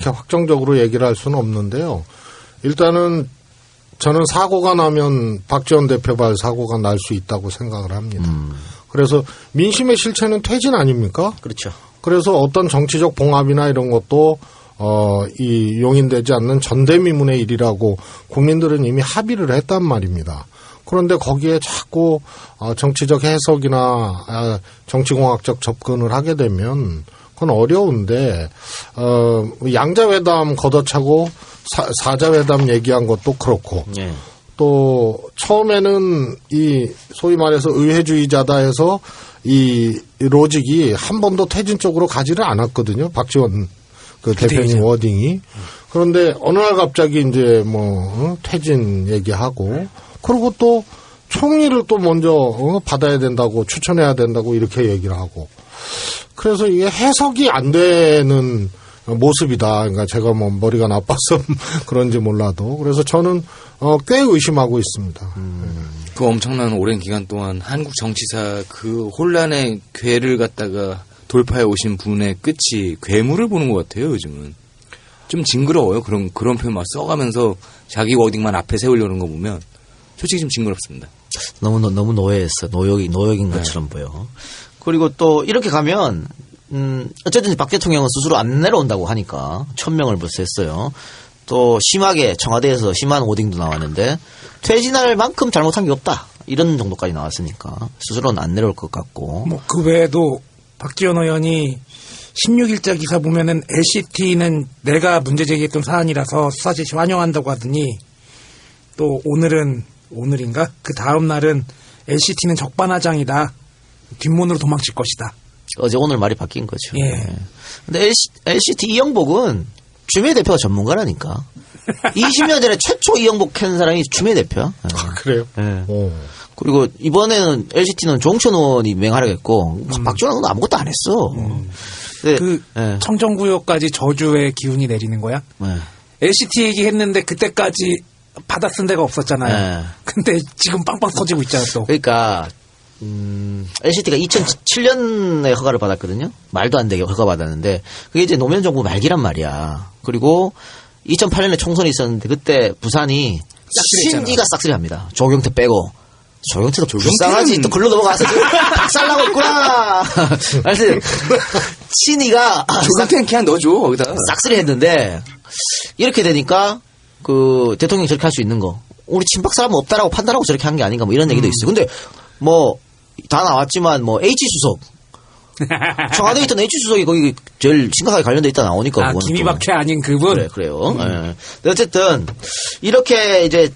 이렇게 확정적으로 얘기를 할 수는 없는데요. 일단은 저는 사고가 나면 박지원 대표발 사고가 날 수 있다고 생각을 합니다. 그래서 민심의 실체는 퇴진 아닙니까? 그렇죠. 그래서 어떤 정치적 봉합이나 이런 것도 이 용인되지 않는 전대미문의 일이라고 국민들은 이미 합의를 했단 말입니다. 그런데 거기에 자꾸 정치적 해석이나 정치공학적 접근을 하게 되면 그건 어려운데 양자회담 걷어차고 사자회담 얘기한 것도 그렇고 네. 또 처음에는 이 소위 말해서 의회주의자다 해서 이 로직이 한 번도 퇴진 쪽으로 가지를 않았거든요. 박지원 그 대표님 워딩이. 그런데 어느 날 갑자기 이제 뭐 퇴진 얘기하고 그리고 또 총리를 또 먼저 받아야 된다고 추천해야 된다고 이렇게 얘기를 하고 그래서 이게 해석이 안 되는 모습이다. 그러니까 제가 뭐 머리가 나빠서 그런지 몰라도 그래서 저는 꽤 의심하고 있습니다. 그 엄청난 오랜 기간 동안 한국 정치사 그 혼란의 궤를 갖다가 돌파해 오신 분의 끝이 괴물을 보는 것 같아요. 요즘은 좀 징그러워요. 그런 표현 막 써가면서 자기 워딩만 앞에 세우려는 거 보면 솔직히 좀 징그럽습니다. 너무 노예했어. 노역인 것처럼 보여. 그리고 또 이렇게 가면 어쨌든 박 대통령은 스스로 안 내려온다고 하니까 1000명을 벌써 했어요. 또 심하게 청와대에서 심한 워딩도 나왔는데 퇴진할 만큼 잘못한 게 없다. 이런 정도까지 나왔으니까 스스로는 안 내려올 것 같고. 뭐 그 외에도 박지원 의원이 16일자 기사 보면은 LCT는 내가 문제 제기했던 사안이라서 수사 제시 환영한다고 하더니 또 오늘인가? 그 다음 날은 LCT는 적반하장이다. 뒷문으로 도망칠 것이다. 어제 오늘 말이 바뀐 거죠. 예. 네. 근데 LCT 이영복은 추미애 대표가 전문가라니까. 20년 전에 최초 이영복 한 사람이 추미애 대표야. 네. 아, 그래요? 네. 그리고 이번에는 LCT는 조홍천 의원이 맹하라고 했고 박지원 의원은 아무것도 안 했어. 근데, 네. 청정구역까지 저주의 기운이 내리는 거야? 네. LCT 얘기했는데 그때까지 받아 쓴 데가 없었잖아요. 네. 근데 지금 빵빵 터지고 있잖아 또. 그러니까 LCT가 2007년에 허가를 받았거든요. 말도 안 되게 허가 받았는데 그게 이제 노무현 정부 말기란 말이야. 그리고 2008년에 총선이 있었는데 그때 부산이 신지가 싹쓸이합니다. 조경태 빼고. 조경태도 불쌍하지. 또 글로 넘어가서 박살나고 있구나. 하여튼 신이가 조경태는 그냥 넣어줘 거기다. 싹쓸이 했는데 이렇게 되니까 그 대통령이 저렇게 할 수 있는 거. 우리 친박 사람은 없다라고 판단하고 저렇게 한 게 아닌가 뭐 이런 얘기도 있어요. 근데 뭐 다 나왔지만 뭐 H수석 청와대에 있던 H수석이 거기 제일 심각하게 관련돼 있다 나오니까 김이박해 아닌 그분. 그래요. 네. 근데 어쨌든 이렇게 이제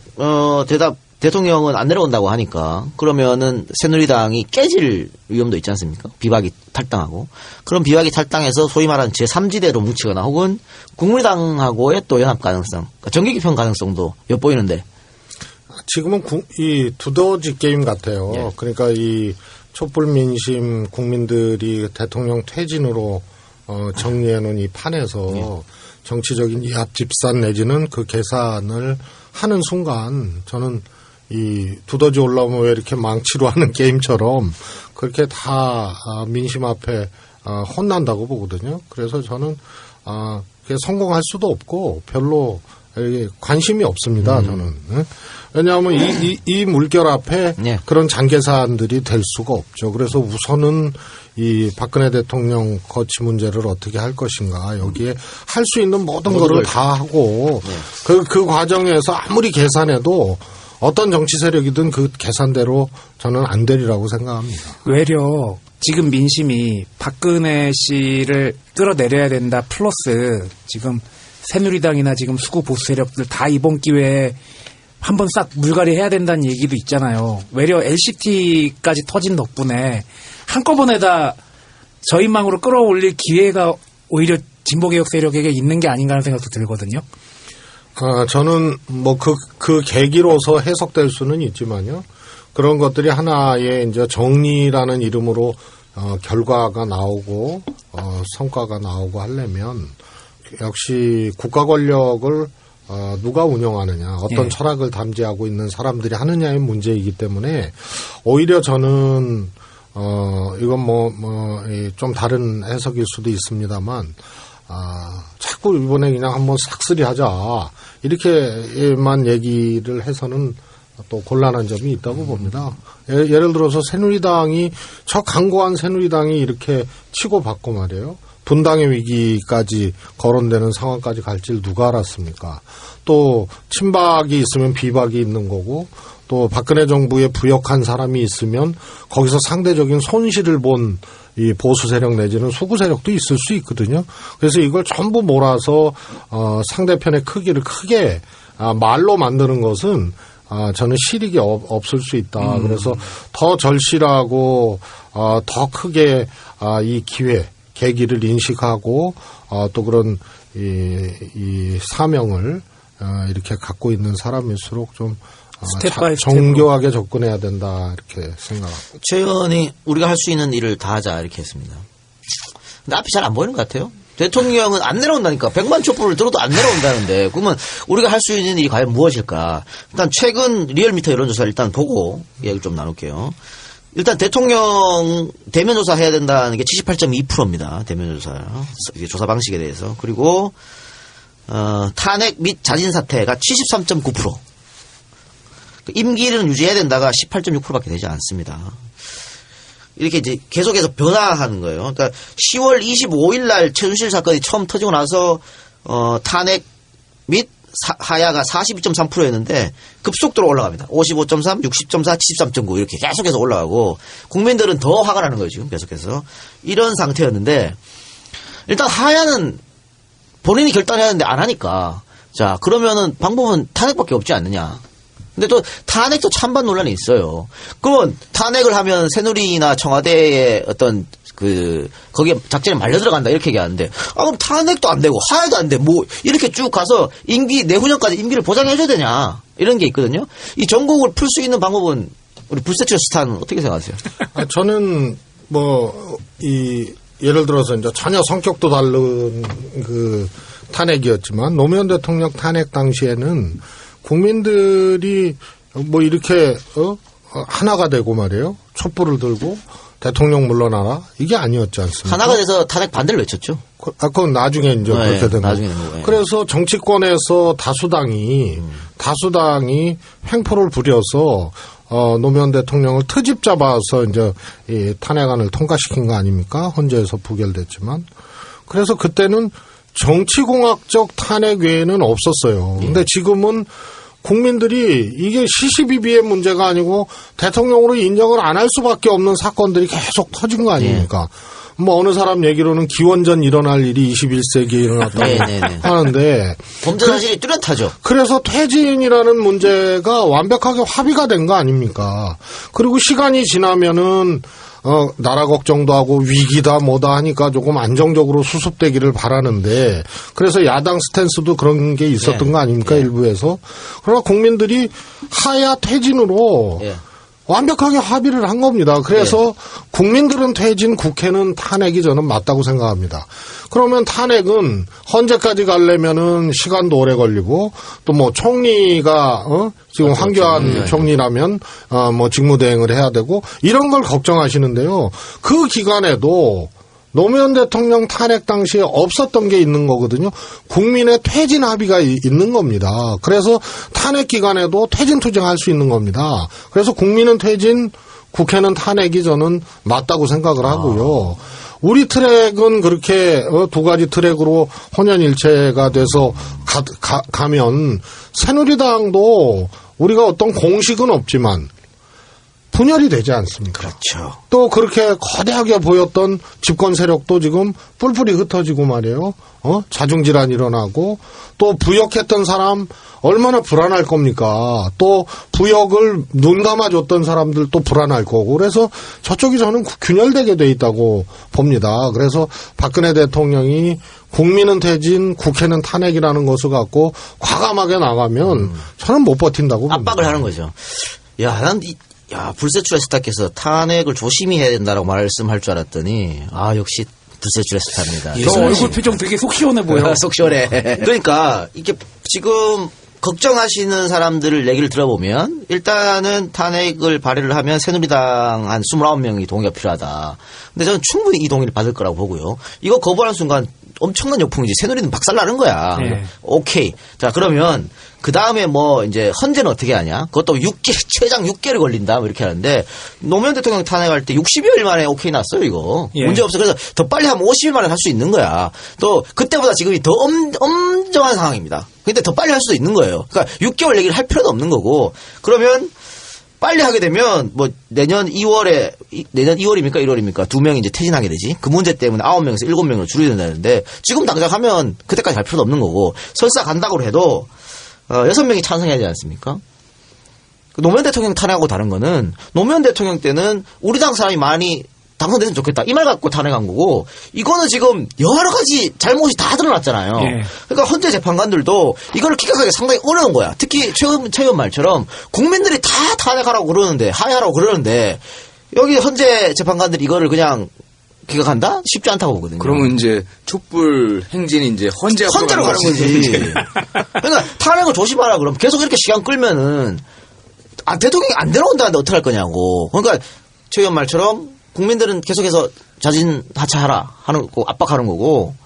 대통령은 안 내려온다고 하니까 그러면은 새누리당이 깨질 위험도 있지 않습니까? 비박이 탈당하고 그런 비박이 탈당해서 소위 말하는 제3지대로 뭉치거나 혹은 국민의당하고의 또 연합 가능성, 그러니까 정계 개편 가능성도 엿보이는데. 지금은 이 두더지 게임 같아요. 예. 그러니까 이 촛불 민심 국민들이 대통령 퇴진으로 정리해 놓은 이 판에서 정치적인 이합 집산 내지는 그 계산을 하는 순간 저는 이 두더지 올라오면 왜 이렇게 망치로 하는 게임처럼 그렇게 다 민심 앞에 혼난다고 보거든요. 그래서 저는 그게 성공할 수도 없고 별로 관심이 없습니다. 저는. 왜냐하면 이 물결 앞에 그런 장계산들이 될 수가 없죠. 그래서 우선은 이 박근혜 대통령 거취 문제를 어떻게 할 것인가 여기에 할 수 있는 모든 거를 다 하고 그 과정에서 아무리 계산해도 어떤 정치 세력이든 그 계산대로 저는 안 되리라고 생각합니다. 외려 지금 민심이 박근혜 씨를 끌어내려야 된다 플러스 지금 새누리당이나 지금 수구 보수 세력들 다 이번 기회에 한번 싹 물갈이 해야 된다는 얘기도 있잖아요. 외려 LCT까지 터진 덕분에 한꺼번에 다 저희망으로 끌어올릴 기회가 오히려 진보개혁 세력에게 있는 게 아닌가 하는 생각도 들거든요. 저는 뭐 그 계기로서 해석될 수는 있지만요. 그런 것들이 하나의 이제 정리라는 이름으로 결과가 나오고 성과가 나오고 하려면 역시 국가 권력을 누가 운영하느냐, 어떤 철학을 담지하고 있는 사람들이 하느냐의 문제이기 때문에 오히려 저는 이건 좀 다른 해석일 수도 있습니다만 자꾸 이번에 그냥 한번 싹쓸이하자 이렇게만 얘기를 해서는 또 곤란한 점이 있다고 봅니다. 예를 들어서 새누리당이 저 강고한 새누리당이 이렇게 치고받고 말이에요. 분당의 위기까지 거론되는 상황까지 갈 줄 누가 알았습니까? 또 친박이 있으면 비박이 있는 거고 또 박근혜 정부에 부역한 사람이 있으면 거기서 상대적인 손실을 본 이 보수 세력 내지는 수구 세력도 있을 수 있거든요. 그래서 이걸 전부 몰아서 상대편의 크기를 크게 말로 만드는 것은 저는 실익이 없을 수 있다. 그래서 더 절실하고 더 크게 이 기회, 계기를 인식하고 또 그런 이 사명을 이렇게 갖고 있는 사람일수록 좀 스텝 바이 정교하게 접근해야 된다 이렇게 생각합니다. 최 의원이 우리가 할 수 있는 일을 다 하자 이렇게 했습니다. 근데 앞이 잘 안 보이는 것 같아요. 대통령은 안 내려온다니까. 100만 촛불을 들어도 안 내려온다는데 그러면 우리가 할 수 있는 일이 과연 무엇일까. 일단 최근 리얼미터 여론조사를 일단 보고 이야기를 좀 나눌게요. 일단 대통령 대면조사 해야 된다는 게 78.2%입니다. 대면조사 조사 방식에 대해서. 그리고 탄핵 및 자진 사퇴가 73.9%. 임기는 유지해야 된다가 18.6%밖에 되지 않습니다. 이렇게 이제 계속해서 변화하는 거예요. 그러니까 10월 25일 날 최순실 사건이 처음 터지고 나서 탄핵 및 하야가 42.3%였는데 급속도로 올라갑니다. 55.3, 60.4, 73.9 이렇게 계속해서 올라가고 국민들은 더 화가 나는 거예요. 지금 계속해서. 이런 상태였는데 일단 하야는 본인이 결단해야 하는데 안 하니까 자 그러면은 방법은 탄핵밖에 없지 않느냐. 근데 또 탄핵도 찬반 논란이 있어요. 그러면 탄핵을 하면 새누리나 청와대의 어떤 거기에 작전에 말려 들어간다 이렇게 얘기하는데 그럼 탄핵도 안 되고 하야도 안 돼. 뭐 이렇게 쭉 가서 내후년까지 임기를 보장해줘야 되냐 이런 게 있거든요. 이 전국을 풀 수 있는 방법은 우리 불세출 스탄 어떻게 생각하세요? 저는 예를 들어서 이제 전혀 성격도 다른 탄핵이었지만 노무현 대통령 탄핵 당시에는 국민들이 이렇게 하나가 되고 말이에요. 촛불을 들고 대통령 물러나라 이게 아니었지 않습니까? 하나가 돼서 탄핵 반대를 외쳤죠. 그건 나중에 이제 그렇게 된 거예요. 그래서 정치권에서 다수당이 횡포를 부려서 노무현 대통령을 트집 잡아서 이제 이 탄핵안을 통과시킨 거 아닙니까? 헌재에서 부결됐지만. 그래서 그때는 정치공학적 탄핵 외에는 없었어요. 근데 지금은 국민들이 이게 시시비비의 문제가 아니고 대통령으로 인정을 안 할 수밖에 없는 사건들이 계속 터진 거 아닙니까? 어느 사람 얘기로는 기원전 일어날 일이 21세기에 일어났다고 하는데 범죄 사실이 뚜렷하죠. 그래서 퇴진이라는 문제가 완벽하게 합의가 된 거 아닙니까? 그리고 시간이 지나면은 나라 걱정도 하고 위기다 뭐다 하니까 조금 안정적으로 수습되기를 바라는데 그래서 야당 스탠스도 그런 게 있었던 거 아닙니까? 일부에서. 그러나 국민들이 하야 퇴진으로 완벽하게 합의를 한 겁니다. 그래서 국민들은 퇴진, 국회는 탄핵이 저는 맞다고 생각합니다. 그러면 탄핵은 헌재까지 가려면은 시간도 오래 걸리고 또 총리가 지금 황교안 총리라면 직무대행을 해야 되고 이런 걸 걱정하시는데요. 그 기간에도 노무현 대통령 탄핵 당시에 없었던 게 있는 거거든요. 국민의 퇴진 합의가 있는 겁니다. 그래서 탄핵 기간에도 퇴진 투쟁할 수 있는 겁니다. 그래서 국민은 퇴진, 국회는 탄핵이 저는 맞다고 생각을 하고요. 우리 트랙은 그렇게 두 가지 트랙으로 혼연일체가 돼서 가면 새누리당도 우리가 어떤 공식은 없지만 분열이 되지 않습니까? 그렇죠. 또 그렇게 거대하게 보였던 집권 세력도 지금 뿔뿔이 흩어지고 말이에요. 자중질환 일어나고 또 부역했던 사람 얼마나 불안할 겁니까? 또 부역을 눈 감아줬던 사람들도 불안할 거고 그래서 저쪽이 저는 균열되게 돼 있다고 봅니다. 그래서 박근혜 대통령이 국민은 퇴진, 국회는 탄핵이라는 것을 갖고 과감하게 나가면 저는 못 버틴다고 봅니다. 압박을 하는 거죠. 불세출의 스타께서 탄핵을 조심히 해야 된다라고 말씀할 줄 알았더니 역시 불세출의 스타입니다. 너 얼굴 표정 되게 속 시원해 보여. 속 시원해. 그러니까 이게 지금 걱정하시는 사람들을 얘기를 들어보면 일단은 탄핵을 발의를 하면 새누리당 한 29명이 동의가 필요하다. 근데 저는 충분히 이 동의를 받을 거라고 보고요. 이거 거부하는 순간 엄청난 역풍이지. 새누리는 박살나는 거야. 네. 오케이. 자, 그러면 그 다음에 뭐 이제 헌재는 어떻게 하냐? 그것도 6개, 최장 6개를 걸린다. 뭐 이렇게 하는데 노무현 대통령 탄핵할 때 60여일 만에 오케이 났어요, 이거. 예. 문제 없어. 그래서 더 빨리 하면 50일 만에 할 수 있는 거야. 또 그때보다 지금이 더 엄정한 상황입니다. 근데 더 빨리 할 수도 있는 거예요. 그러니까 6개월 얘기를 할 필요도 없는 거고. 그러면 빨리 하게 되면 뭐 내년 2월입니까 1월입니까 2명이 이제 퇴진하게 되지. 그 문제 때문에 9명에서 7명으로 줄여야 된다는데 지금 당장 하면 그때까지 갈 필요도 없는 거고 설사 간다고 해도 6명이 찬성해야 되지 않습니까? 노무현 대통령 탄핵하고 다른 거는 노무현 대통령 때는 우리 당 사람이 많이 당선됐으면 좋겠다. 이 말 갖고 탄핵한 거고 이거는 지금 여러 가지 잘못이 다 드러났잖아요. 예. 그러니까 헌재 재판관들도 이걸 기각하기 상당히 어려운 거야. 특히 최근 말처럼 국민들이 다 탄핵하라고 그러는데 하야하라고 그러는데 여기 헌재 재판관들이 이거를 그냥 기각한다? 쉽지 않다고 보거든요. 그러면 이제 촛불 행진이 이제 헌재로 가는 거지. 그러니까 탄핵을 조심하라 그러면 계속 이렇게 시간 끌면은 대통령이 안 내려온다는데 어떡할 거냐고. 그러니까 최 의원 말처럼 국민들은 계속해서 자진 하차하라 하는 거 압박하는 거고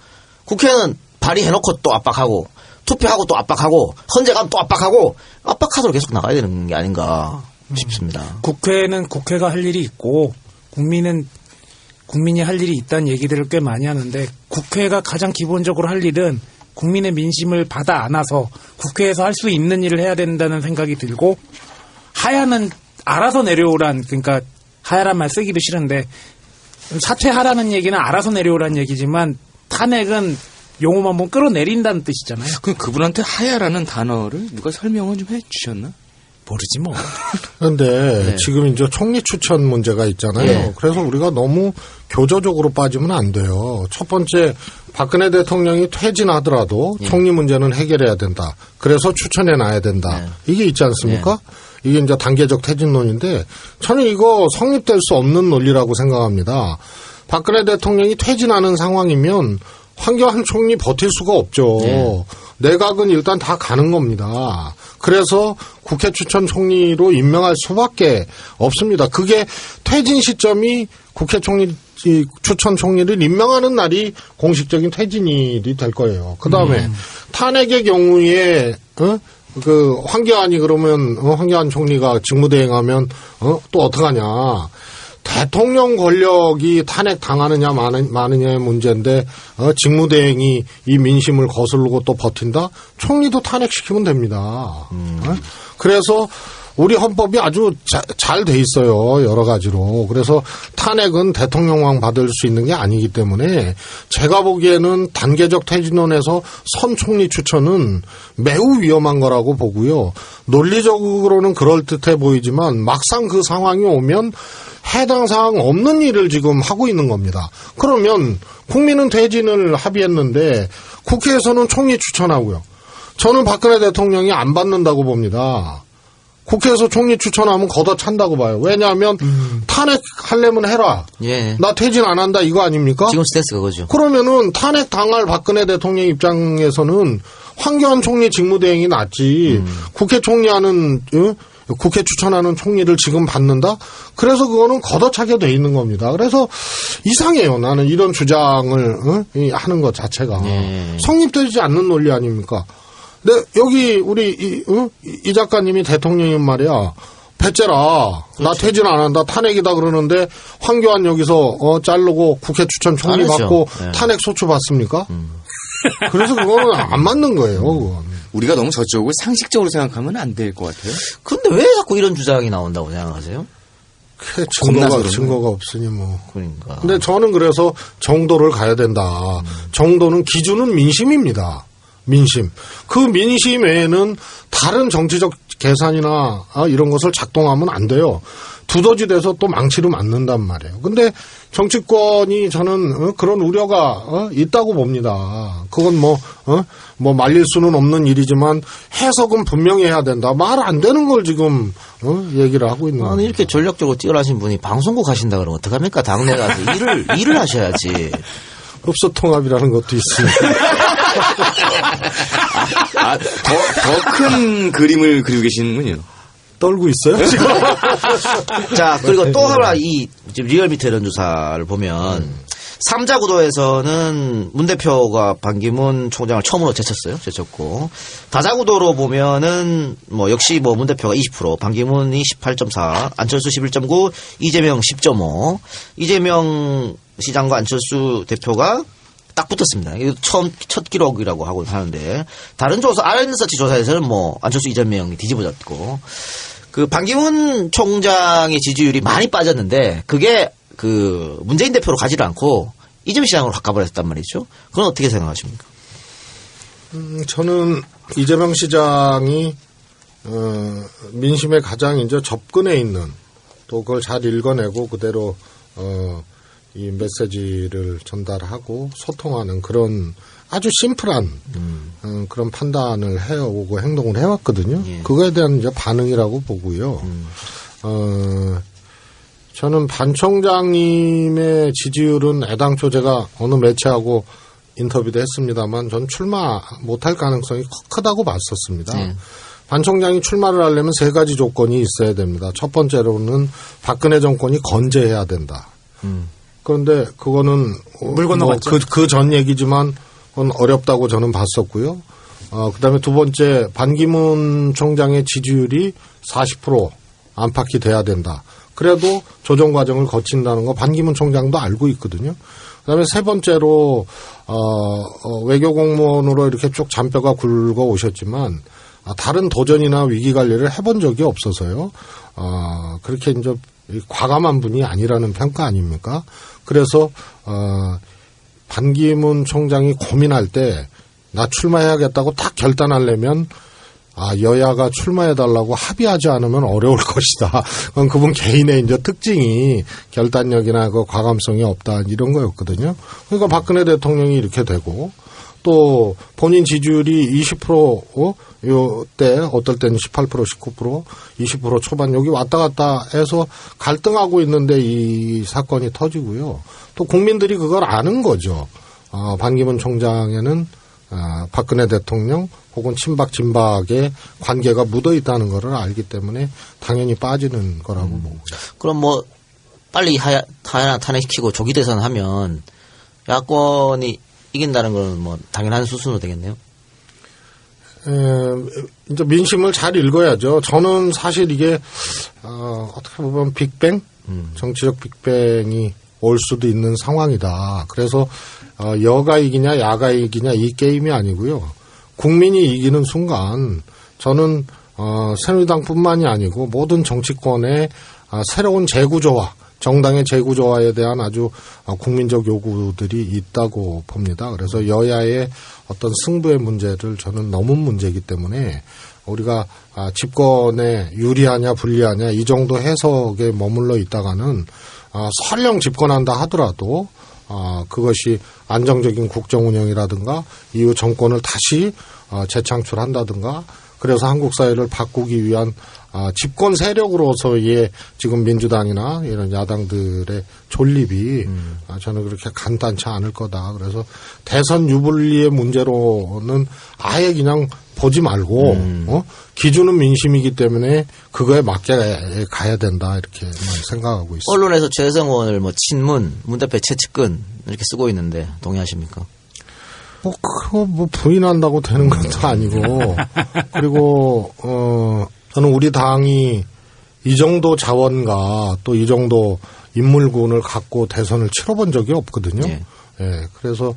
국회는 발의해놓고 또 압박하고 투표하고 또 압박하고 헌재 가면 또 압박하고 압박하도록 계속 나가야 되는 게 아닌가 싶습니다. 국회는 국회가 할 일이 있고 국민이 할 일이 있다는 얘기들을 꽤 많이 하는데 국회가 가장 기본적으로 할 일은 국민의 민심을 받아 안아서 국회에서 할 수 있는 일을 해야 된다는 생각이 들고 하야는 알아서 내려오란 그러니까 하야란 말 쓰기도 싫은데 사퇴하라는 얘기는 알아서 내려오라는 얘기지만 탄핵은 용어만 보면 끌어내린다는 뜻이잖아요. 그분한테 하야라는 단어를 누가 설명을 좀 해주셨나? 모르지 뭐. 그런데 지금 이제 총리 추천 문제가 있잖아요. 네. 그래서 우리가 너무 교조적으로 빠지면 안 돼요. 첫 번째 박근혜 대통령이 퇴진하더라도 총리 문제는 해결해야 된다. 그래서 추천해 놔야 된다. 이게 있지 않습니까? 이게 이제 단계적 퇴진론인데 저는 이거 성립될 수 없는 논리라고 생각합니다. 박근혜 대통령이 퇴진하는 상황이면 황교안 총리 버틸 수가 없죠. 내각은 일단 다 가는 겁니다. 그래서 국회 추천 총리로 임명할 수밖에 없습니다. 그게 퇴진 시점이 국회 총리 추천 총리를 임명하는 날이 공식적인 퇴진일이 될 거예요. 그다음에 탄핵의 경우에 그 황교안이 그러면 황교안 총리가 직무대행하면 또 어떡하냐. 대통령 권력이 탄핵 당하느냐 마느냐의 문제인데 직무대행이 이 민심을 거스르고 또 버틴다? 총리도 탄핵시키면 됩니다. 그래서 우리 헌법이 아주 잘 돼 있어요. 여러 가지로. 그래서 탄핵은 대통령만 받을 수 있는 게 아니기 때문에 제가 보기에는 단계적 퇴진론에서 선 총리 추천은 매우 위험한 거라고 보고요. 논리적으로는 그럴듯해 보이지만 막상 그 상황이 오면 해당 사항 없는 일을 지금 하고 있는 겁니다. 그러면 국민은 퇴진을 합의했는데 국회에서는 총리 추천하고요. 저는 박근혜 대통령이 안 받는다고 봅니다. 국회에서 총리 추천하면 걷어찬다고 봐요. 왜냐하면 탄핵하려면 해라. 예. 나 퇴진 안 한다 이거 아닙니까? 지금 스탠스가 그거죠. 그러면은 탄핵 당할 박근혜 대통령 입장에서는 황교안 총리 직무대행이 낫지. 국회 총리하는 국회 추천하는 총리를 지금 받는다? 그래서 그거는 걷어차게 돼 있는 겁니다. 그래서 이상해요. 나는 이런 주장을 하는 것 자체가 성립되지 않는 논리 아닙니까? 근데 여기 우리 이 작가님이 대통령인 말이야. 배째라. 나 퇴진 안 한다. 탄핵이다 그러는데 황교안 여기서 자르고 국회 추천 총리 안 하죠. 받고 네. 탄핵 소추 받습니까? 그래서 그거는 안 맞는 거예요. 그건. 우리가 너무 저쪽을 상식적으로 생각하면 안 될 것 같아요. 근데 왜 자꾸 이런 주장이 나온다고 생각하세요? 겁나서 증거가 없으니 뭐. 그러니까. 근데 저는 그래서 정도를 가야 된다. 정도는 기준은 민심입니다. 민심. 그 민심 외에는 다른 정치적 계산이나 이런 것을 작동하면 안 돼요. 두더지돼서 또 망치로 맞는단 말이에요. 근데 정치권이 저는 그런 우려가 있다고 봅니다. 그건 뭐 말릴 수는 없는 일이지만 해석은 분명히 해야 된다. 말 안 되는 걸 지금 얘기를 하고 있는 거예요. 아니 이렇게 전략적으로 뛰어나신 분이 방송국 가신다 그러면 어떡합니까? 당내 가서 일을 하셔야지. 흡수통합이라는 것도 있습니다. 더 큰 그림을 그리고 계시는군요. 떨고 있어요 지금. 자, 그리고 또 하나 이 지금 리얼미터 여론조사를 보면 3자 구도에서는 문 대표가 반기문 총장을 처음으로 제쳤고 다자 구도로 보면은 뭐 역시 뭐 문 대표가 20%, 반기문이 18.4, 안철수 11.9, 이재명 10.5. 이재명 시장과 안철수 대표가 딱 붙었습니다. 이거 첫 기록이라고 하고 하는데 다른 조사, RN서치 조사에서는 뭐 안철수 이재명이 뒤집어졌고 그 반기문 총장의 지지율이 많이 빠졌는데 그게 그 문재인 대표로 가지를 않고 이재명 시장으로 확 가버렸단 말이죠. 그건 어떻게 생각하십니까? 저는 이재명 시장이 민심에 가장 이제 접근해 있는 또 그걸 잘 읽어내고 그대로 이 메시지를 전달하고 소통하는 그런 아주 심플한 그런 판단을 해오고 행동을 해왔거든요. 예. 그거에 대한 이제 반응이라고 보고요. 저는 반 총장님의 지지율은 애당초 제가 어느 매체하고 인터뷰도 했습니다만 전 출마 못할 가능성이 크다고 봤었습니다. 네. 반 총장이 출마를 하려면 3가지 조건이 있어야 됩니다. 첫 번째로는 박근혜 정권이 건재해야 된다. 그런데 그거는 물 건너갔죠. 그 전 얘기지만 그건 어렵다고 저는 봤었고요. 그다음에 두 번째 반기문 총장의 지지율이 40% 안팎이 돼야 된다. 그래도 조정 과정을 거친다는 거 반기문 총장도 알고 있거든요. 그다음에 세 번째로 외교 공무원으로 이렇게 쭉 잔뼈가 굵어 오셨지만 다른 도전이나 위기 관리를 해본 적이 없어서요. 그렇게 이제 과감한 분이 아니라는 평가 아닙니까? 그래서 반기문 총장이 고민할 때 나 출마해야겠다고 딱 결단하려면 여야가 출마해달라고 합의하지 않으면 어려울 것이다. 그건 그분 개인의 이제 특징이 결단력이나 그 과감성이 없다 이런 거였거든요. 그러니까 박근혜 대통령이 이렇게 되고 또 본인 지지율이 20% 요때 어떨 때는 18%, 19%, 20% 초반 여기 왔다 갔다 해서 갈등하고 있는데 이 사건이 터지고요. 또 국민들이 그걸 아는 거죠. 반기문 총장에는 박근혜 대통령 혹은 친박 진박의 관계가 묻어 있다는 것을 알기 때문에 당연히 빠지는 거라고 보고. 그럼 뭐 빨리 하야나 탄핵시키고 조기 대선하면 야권이 이긴다는 건 뭐 당연한 수순으로 되겠네요. 이제 민심을 잘 읽어야죠. 저는 사실 이게 어떻게 보면 빅뱅, 정치적 빅뱅이 올 수도 있는 상황이다. 그래서 여가 이기냐 야가 이기냐 이 게임이 아니고요. 국민이 이기는 순간 저는 새누리당뿐만이 아니고 모든 정치권의 새로운 재구조화, 정당의 재구조화에 대한 아주 국민적 요구들이 있다고 봅니다. 그래서 여야의 어떤 승부의 문제를 저는 넘은 문제이기 때문에 우리가 집권에 유리하냐 불리하냐 이 정도 해석에 머물러 있다가는 설령 집권한다 하더라도 그것이 안정적인 국정 운영이라든가 이후 정권을 다시 재창출한다든가 그래서 한국 사회를 바꾸기 위한 집권 세력으로서의 지금 민주당이나 이런 야당들의 존립이 저는 그렇게 간단치 않을 거다. 그래서 대선 유불리의 문제로는 아예 그냥 보지 말고 기준은 민심이기 때문에 그거에 맞게 가야 된다 이렇게 생각하고 있습니다. 언론에서 최혜성 의원을 뭐 친문, 문 대표 최측근 이렇게 쓰고 있는데 동의하십니까? 그거 부인한다고 되는 것도 아니고 그리고 저는 우리 당이 이 정도 자원과 또 이 정도 인물군을 갖고 대선을 치러본 적이 없거든요. 네. 예, 그래서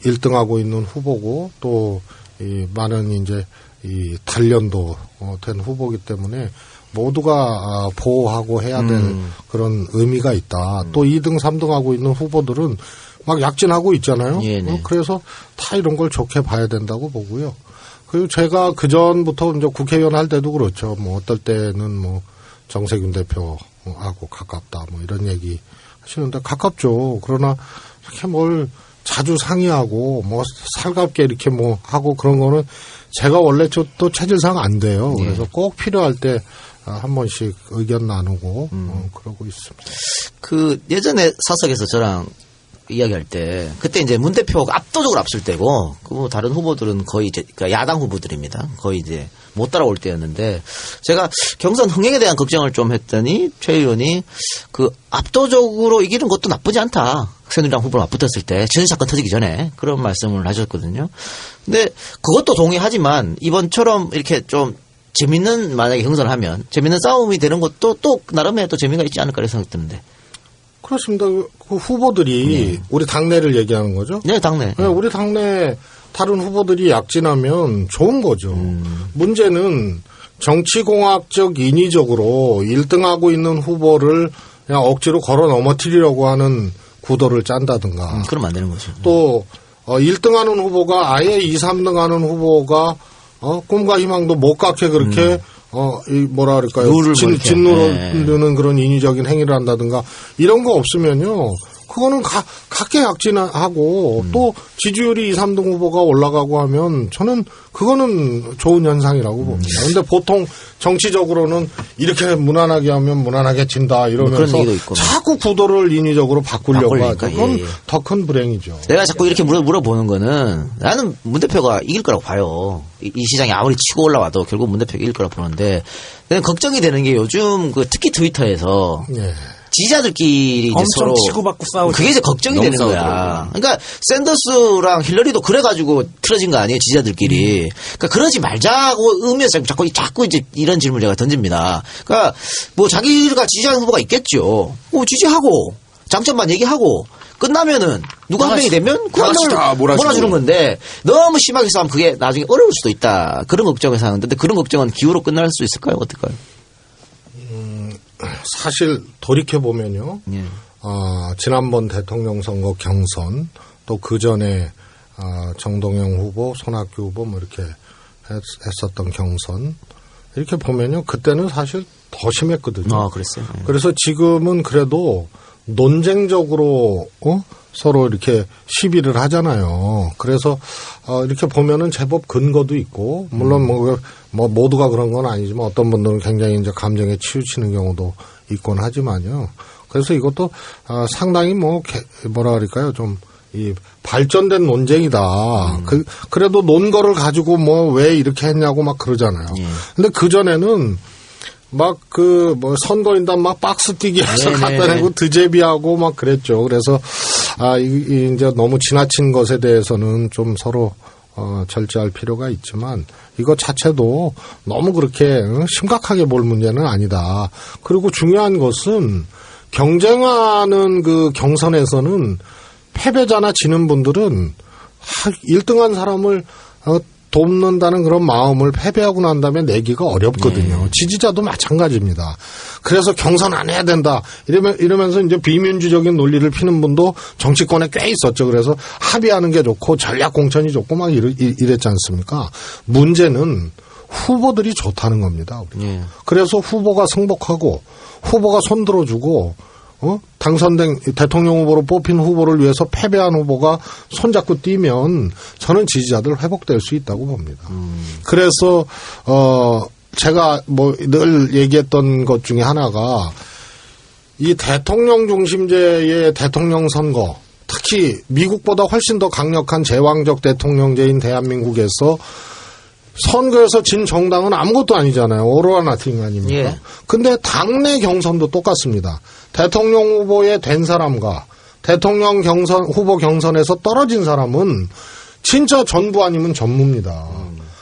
1등하고 있는 후보고 또 이 많은 이제 이 단련도 된 후보이기 때문에 모두가 보호하고 해야 될 그런 의미가 있다. 또 2등, 3등 하고 있는 후보들은 막 약진하고 있잖아요. 네네. 그래서 다 이런 걸 좋게 봐야 된다고 보고요. 그리고 제가 그 전부터 이제 국회의원 할 때도 그렇죠. 뭐 어떨 때는 뭐 정세균 대표하고 가깝다 뭐 이런 얘기 하시는데 가깝죠. 그러나 이렇게 뭘 자주 상의하고 뭐 살갑게 이렇게 뭐 하고 그런 거는 제가 원래 또 체질상 안 돼요. 그래서 꼭 필요할 때 한 번씩 의견 나누고 그러고 있습니다. 그 예전에 사석에서 저랑 이야기할 때 그때 이제 문 대표가 압도적으로 앞설 때고 그 다른 후보들은 거의 이제 그러니까 야당 후보들입니다. 거의 이제 못 따라올 때였는데 제가 경선 흥행에 대한 걱정을 좀 했더니 최 의원이 그 압도적으로 이기는 것도 나쁘지 않다. 새누리당 후보로 맞붙었을 때 지연 사건 터지기 전에 그런 말씀을 하셨거든요. 근데 그것도 동의하지만 이번처럼 이렇게 좀 재밌는 만약에 경선을 하면 재밌는 싸움이 되는 것도 또 나름의 또 재미가 있지 않을까 생각 드는데. 그렇습니다. 그 후보들이 우리 당내를 얘기하는 거죠? 네, 당내. 네, 우리 당내 다른 후보들이 약진하면 좋은 거죠. 문제는 정치공학적 인위적으로 1등하고 있는 후보를 그냥 억지로 걸어 넘어뜨리려고 하는 구도를 짠다든가. 그러면 안 되는 거죠. 또 1등하는 후보가 아예 2, 3등하는 후보가 꿈과 희망도 못 갖게 그렇게 뭐라 그럴까요? 짓누르는 그런 인위적인 행위를 한다든가 이런 거 없으면요. 그거는 각계 약진하고 또 지지율이 2, 3등 후보가 올라가고 하면 저는 그거는 좋은 현상이라고 봅니다. 그런데 보통 정치적으로는 이렇게 무난하게 하면 무난하게 진다 이러면서 자꾸 구도를 인위적으로 바꾸려고 하죠. 그건 더 큰 불행이죠. 내가 자꾸 이렇게 물어보는 거는 나는 문 대표가 이길 거라고 봐요. 이 시장이 아무리 치고 올라와도 결국 문 대표가 이길 거라고 보는데 걱정이 되는 게 요즘 특히 트위터에서 지지자들끼리 이제 서로 치고받고 싸우고 그게 이제 걱정이 되는 거야. 그러니까 샌더스랑 힐러리도 그래가지고 틀어진 거 아니에요, 지지자들끼리. 그러니까 그러지 말자고 의미에서 자꾸 이제 이런 질문을 제가 던집니다. 그러니까 뭐 자기가 지지하는 후보가 있겠죠. 지지하고 장점만 얘기하고 끝나면은 누가 한 명이 되면 그 한 명을 몰아주는 건데 너무 심하게 싸우면 그게 나중에 어려울 수도 있다. 그런 걱정에서 하는데 근데 그런 걱정은 기후로 끝날 수 있을까요? 어떨까요? 사실 돌이켜보면요. 지난번 대통령 선거 경선 또 그 전에 정동영 후보, 손학규 후보 뭐 이렇게 했었던 경선 이렇게 보면요. 그때는 사실 더 심했거든요. 그랬어요. 그래서 지금은 그래도 논쟁적으로 서로 이렇게 시비를 하잖아요. 그래서 이렇게 보면은 제법 근거도 있고 물론 뭐 모두가 그런 건 아니지만 어떤 분들은 굉장히 이제 감정에 치우치는 경우도 있곤 하지만요. 그래서 이것도 상당히 뭐라 그럴까요? 좀 이 발전된 논쟁이다. 그래도 논거를 가지고 왜 이렇게 했냐고 막 그러잖아요. 근데 그 전에는 선거인단 박스 뛰기 해서 갖다 내고 드제비하고 막 그랬죠. 그래서, 이제 너무 지나친 것에 대해서는 좀 서로, 절제할 필요가 있지만, 이거 자체도 너무 그렇게 심각하게 볼 문제는 아니다. 그리고 중요한 것은 경쟁하는 그 경선에서는 패배자나 지는 분들은 1등한 사람을 돕는다는 그런 마음을 패배하고 난 다음에 내기가 어렵거든요. 지지자도 마찬가지입니다. 그래서 경선 안 해야 된다. 이러면서 이제 비민주적인 논리를 피는 분도 정치권에 꽤 있었죠. 그래서 합의하는 게 좋고 전략 공천이 좋고 막 이랬지 않습니까? 문제는 후보들이 좋다는 겁니다. 그래서 후보가 승복하고 후보가 손들어주고 당선된 대통령 후보로 뽑힌 후보를 위해서 패배한 후보가 손잡고 뛰면 저는 지지자들 회복될 수 있다고 봅니다. 그래서 제가 늘 얘기했던 것 중에 하나가 이 대통령 중심제의 대통령 선거 특히 미국보다 훨씬 더 강력한 제왕적 대통령제인 대한민국에서 선거에서 진 정당은 아무것도 아니잖아요. 오로라 나팅 아닙니까? 근데 당내 경선도 똑같습니다. 대통령 후보에 된 사람과 대통령 후보 경선에서 떨어진 사람은 진짜 전부 아니면 전무입니다.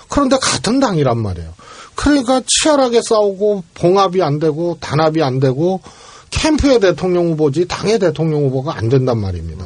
그런데 같은 당이란 말이에요. 그러니까 치열하게 싸우고 봉합이 안 되고 단합이 안 되고 캠프의 대통령 후보지 당의 대통령 후보가 안 된단 말입니다.